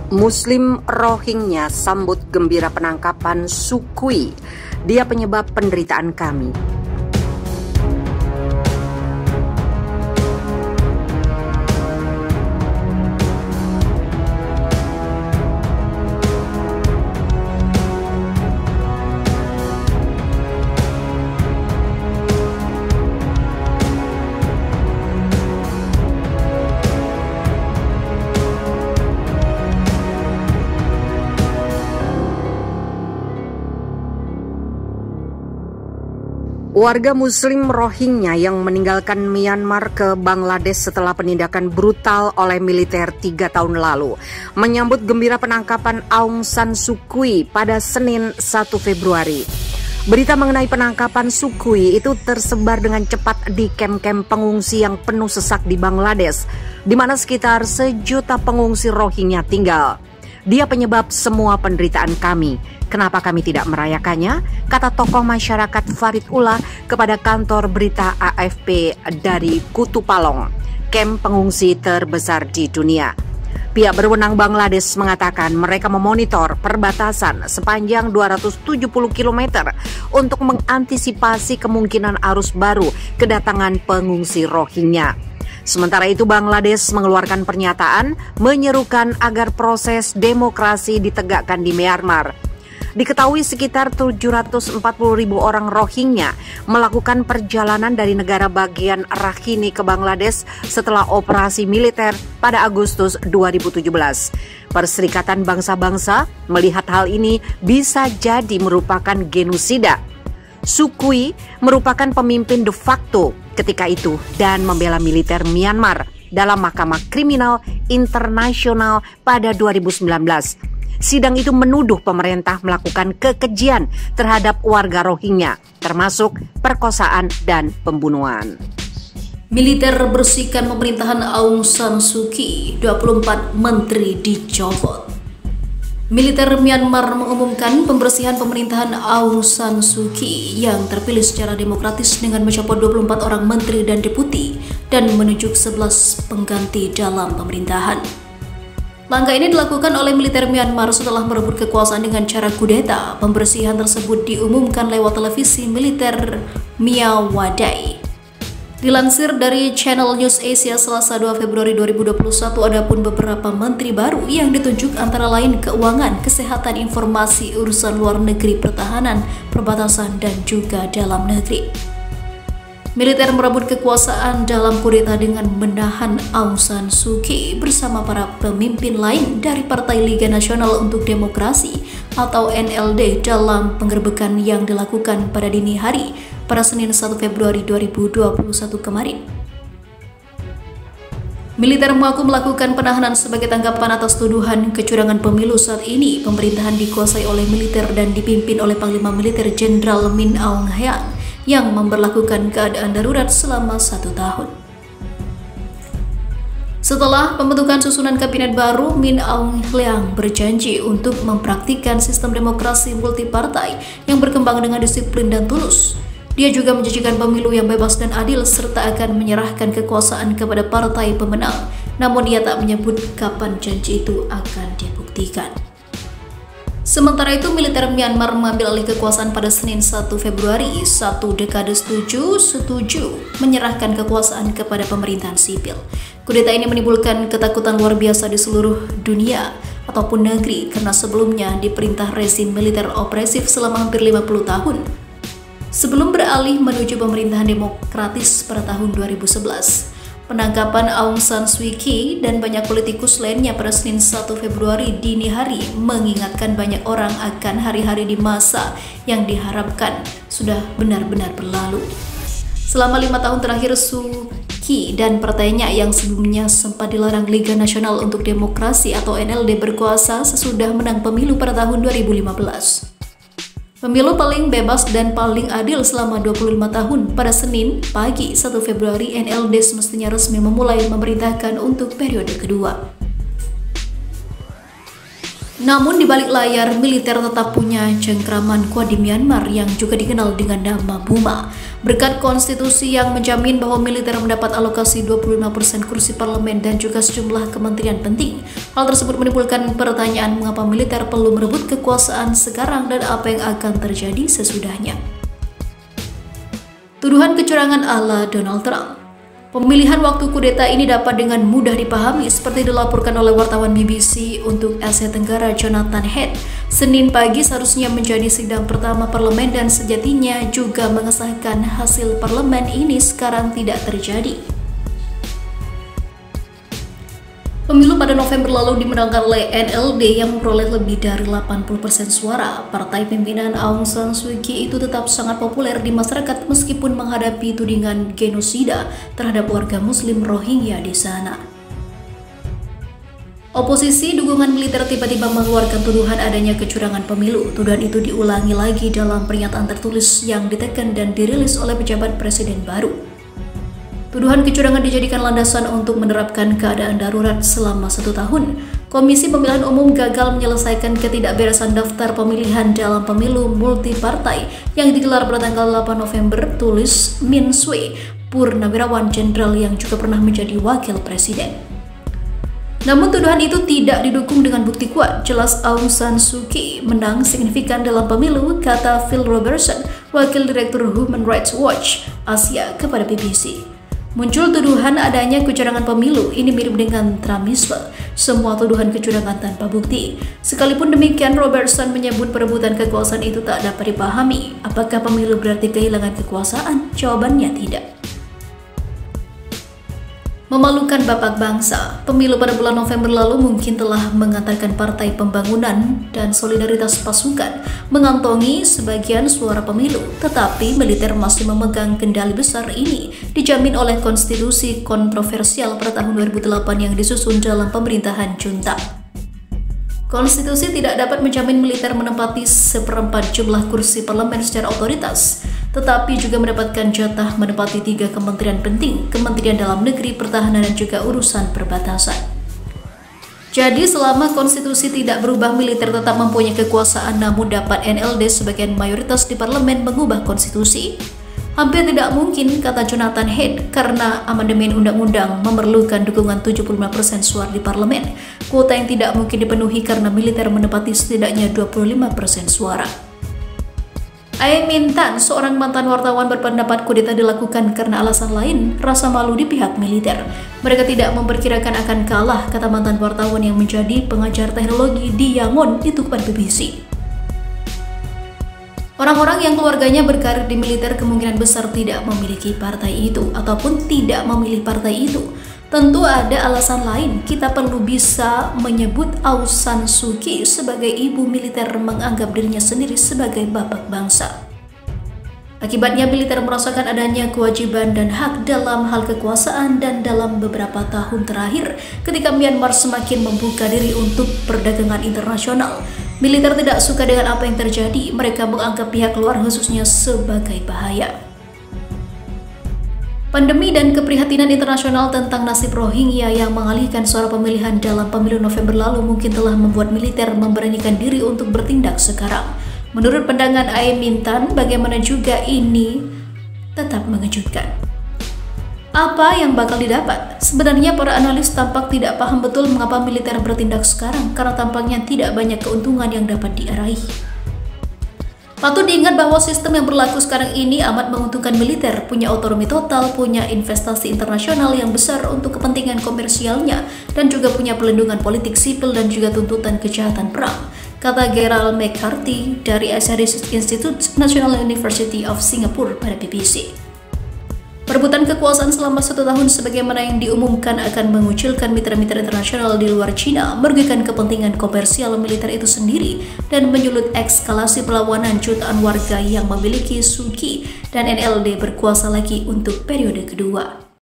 Muslim Rohingya sambut gembira penangkapan Suu. Dia penyebab penderitaan kami. Warga Muslim Rohingya yang meninggalkan Myanmar ke Bangladesh setelah penindakan brutal oleh militer 3 tahun lalu menyambut gembira penangkapan Aung San Suu Kyi pada Senin 1 Februari. Berita mengenai penangkapan Suu Kyi itu tersebar dengan cepat di kem-kem pengungsi yang penuh sesak di Bangladesh, di mana sekitar 1 juta pengungsi Rohingya tinggal. Dia penyebab semua penderitaan kami. Kenapa kami tidak merayakannya? Kata tokoh masyarakat Farid Ullah kepada kantor berita AFP dari Kutupalong, kamp pengungsi terbesar di dunia. Pihak berwenang Bangladesh mengatakan mereka memonitor perbatasan sepanjang 270 km untuk mengantisipasi kemungkinan arus baru kedatangan pengungsi Rohingya. Sementara itu Bangladesh mengeluarkan pernyataan menyerukan agar proses demokrasi ditegakkan di Myanmar. Diketahui sekitar 740.000 orang Rohingya melakukan perjalanan dari negara bagian Rakhine ke Bangladesh setelah operasi militer pada Agustus 2017. Perserikatan Bangsa-Bangsa melihat hal ini bisa jadi merupakan genosida. Suu Kyi merupakan pemimpin de facto ketika itu dan membela militer Myanmar dalam Mahkamah Kriminal Internasional pada 2019. Sidang itu menuduh pemerintah melakukan kekejian terhadap warga Rohingya, termasuk perkosaan dan pembunuhan. Militer bersihkan pemerintahan Aung San Suu Kyi, 24 menteri dicopot. Militer Myanmar mengumumkan pembersihan pemerintahan Aung San Suu Kyi yang terpilih secara demokratis dengan mencopot 24 orang menteri dan deputi dan menunjuk 11 pengganti dalam pemerintahan. Langkah ini dilakukan oleh militer Myanmar setelah merebut kekuasaan dengan cara kudeta. Pembersihan tersebut diumumkan lewat televisi militer Myawadai. Dilansir dari Channel News Asia Selasa 2 Februari 2021, adapun beberapa menteri baru yang ditunjuk antara lain keuangan, kesehatan, informasi, urusan luar negeri, pertahanan, perbatasan, dan juga dalam negeri. Militer merebut kekuasaan dalam kudeta dengan menahan Aung San Suu Kyi bersama para pemimpin lain dari Partai Liga Nasional untuk Demokrasi atau NLD dalam penggerbekan yang dilakukan pada dini hari pada Senin 1 Februari 2021 kemarin. Militer mengaku melakukan penahanan sebagai tanggapan atas tuduhan kecurangan pemilu. Saat ini pemerintahan dikuasai oleh militer dan dipimpin oleh Panglima Militer Jenderal Min Aung Hlaing yang memberlakukan keadaan darurat selama 1 tahun. Setelah pembentukan susunan kabinet baru, Min Aung Hlaing berjanji untuk mempraktikkan sistem demokrasi multipartai yang berkembang dengan disiplin dan tulus. Dia juga menjanjikan pemilu yang bebas dan adil serta akan menyerahkan kekuasaan kepada partai pemenang. Namun ia tak menyebut kapan janji itu akan dibuktikan. Sementara itu, militer Myanmar mengambil alih kekuasaan pada Senin 1 Februari. 1 dekade setuju menyerahkan kekuasaan kepada pemerintahan sipil. Kudeta ini menimbulkan ketakutan luar biasa di seluruh dunia ataupun negeri karena sebelumnya diperintah rezim militer opresif selama hampir 50 tahun. Sebelum beralih menuju pemerintahan demokratis pada tahun 2011. Penangkapan Aung San Suu Kyi dan banyak politikus lainnya pada Senin 1 Februari dini hari mengingatkan banyak orang akan hari-hari di masa yang diharapkan sudah benar-benar berlalu. Selama 5 tahun terakhir, Suu Kyi dan partainya yang sebelumnya sempat dilarang Liga Nasional untuk Demokrasi atau NLD berkuasa sesudah menang pemilu pada tahun 2015. Pemilu paling bebas dan paling adil selama 25 tahun. Pada Senin pagi 1 Februari, NLD semestinya resmi memulai memerintahkan untuk periode kedua. Namun di balik layar, militer tetap punya cengkraman kuat di Myanmar yang juga dikenal dengan nama Buma. Berkat konstitusi yang menjamin bahwa militer mendapat alokasi 25% kursi parlemen dan juga sejumlah kementerian penting. Hal tersebut menimbulkan pertanyaan mengapa militer perlu merebut kekuasaan sekarang dan apa yang akan terjadi sesudahnya. Tuduhan kecurangan ala Donald Trump. Pemilihan waktu kudeta ini dapat dengan mudah dipahami seperti dilaporkan oleh wartawan BBC untuk Asia Tenggara Jonathan Head. Senin pagi seharusnya menjadi sidang pertama parlemen dan sejatinya juga mengesahkan hasil parlemen ini sekarang tidak terjadi. Pemilu pada November lalu dimenangkan oleh NLD yang memperoleh lebih dari 80% suara. Partai pimpinan Aung San Suu Kyi itu tetap sangat populer di masyarakat meskipun menghadapi tudingan genosida terhadap warga Muslim Rohingya di sana. Oposisi dukungan militer tiba-tiba mengeluarkan tuduhan adanya kecurangan pemilu. Tuduhan itu diulangi lagi dalam pernyataan tertulis yang ditekan dan dirilis oleh pejabat presiden baru. Tuduhan kecurangan dijadikan landasan untuk menerapkan keadaan darurat selama 1 tahun. Komisi Pemilihan Umum gagal menyelesaikan ketidakberesan daftar pemilihan dalam pemilu multipartai yang digelar pada tanggal 8 November, tulis Min Swee, Purnawirawan Jenderal yang juga pernah menjadi wakil presiden. Namun tuduhan itu tidak didukung dengan bukti kuat. Jelas Aung San Suu Kyi menang signifikan dalam pemilu, kata Phil Robertson, wakil direktur Human Rights Watch Asia kepada BBC. Muncul tuduhan adanya kecurangan pemilu, ini mirip dengan Trumpisme, semua tuduhan kecurangan tanpa bukti. Sekalipun demikian, Robertson menyebut perebutan kekuasaan itu tak dapat dipahami. Apakah pemilu berarti kehilangan kekuasaan? Jawabannya tidak. Memalukan bapak bangsa. Pemilu pada bulan November lalu mungkin telah mengantarkan Partai Pembangunan dan Solidaritas Pasukan mengantongi sebagian suara pemilu, tetapi militer masih memegang kendali besar ini, dijamin oleh konstitusi kontroversial pada tahun 2008 yang disusun dalam pemerintahan junta. Konstitusi tidak dapat menjamin militer menempati seperempat jumlah kursi parlemen secara otoritas, tetapi juga mendapatkan jatah menempati 3 kementerian penting, Kementerian Dalam Negeri, Pertahanan, dan juga urusan perbatasan. Jadi selama konstitusi tidak berubah, militer tetap mempunyai kekuasaan, namun dapat NLD sebagian mayoritas di parlemen mengubah konstitusi. Hampir tidak mungkin, kata Jonathan Head, karena amandemen undang-undang memerlukan dukungan 75% suara di parlemen. Kuota yang tidak mungkin dipenuhi karena militer menempati setidaknya 25% suara. Aye Min Tan, seorang mantan wartawan, berpendapat kudeta dilakukan karena alasan lain, rasa malu di pihak militer. Mereka tidak memperkirakan akan kalah, kata mantan wartawan yang menjadi pengajar teknologi di Yangon itu kepada BBC. Orang-orang yang keluarganya berkarir di militer kemungkinan besar tidak memiliki partai itu ataupun tidak memilih partai itu. Tentu ada alasan lain. Kita perlu bisa menyebut Aung San Suu Kyi sebagai ibu militer menganggap dirinya sendiri sebagai bapak bangsa. Akibatnya militer merasakan adanya kewajiban dan hak dalam hal kekuasaan, dan dalam beberapa tahun terakhir ketika Myanmar semakin membuka diri untuk perdagangan internasional, militer tidak suka dengan apa yang terjadi. Mereka menganggap pihak luar khususnya sebagai bahaya. Pandemi dan keprihatinan internasional tentang nasib Rohingya yang mengalihkan suara pemilihan dalam pemilu November lalu mungkin telah membuat militer memberanikan diri untuk bertindak sekarang. Menurut pandangan Aye Min Tan, bagaimana juga ini tetap mengejutkan. Apa yang bakal didapat? Sebenarnya para analis tampak tidak paham betul mengapa militer bertindak sekarang, karena tampaknya tidak banyak keuntungan yang dapat diraih. Patut diingat bahwa sistem yang berlaku sekarang ini amat menguntungkan militer, punya otonomi total, punya investasi internasional yang besar untuk kepentingan komersialnya, dan juga punya pelindungan politik sipil dan juga tuntutan kejahatan perang, kata Gerald McCarthy dari Asia Research Institute, National University of Singapore pada BBC. Perebutan kekuasaan selama 1 tahun sebagaimana yang diumumkan akan mengucilkan mitra-mitra internasional di luar Cina, merugikan kepentingan komersial militer itu sendiri, dan menyulut eskalasi perlawanan jutaan warga yang memiliki Suu Kyi dan NLD berkuasa lagi untuk periode kedua.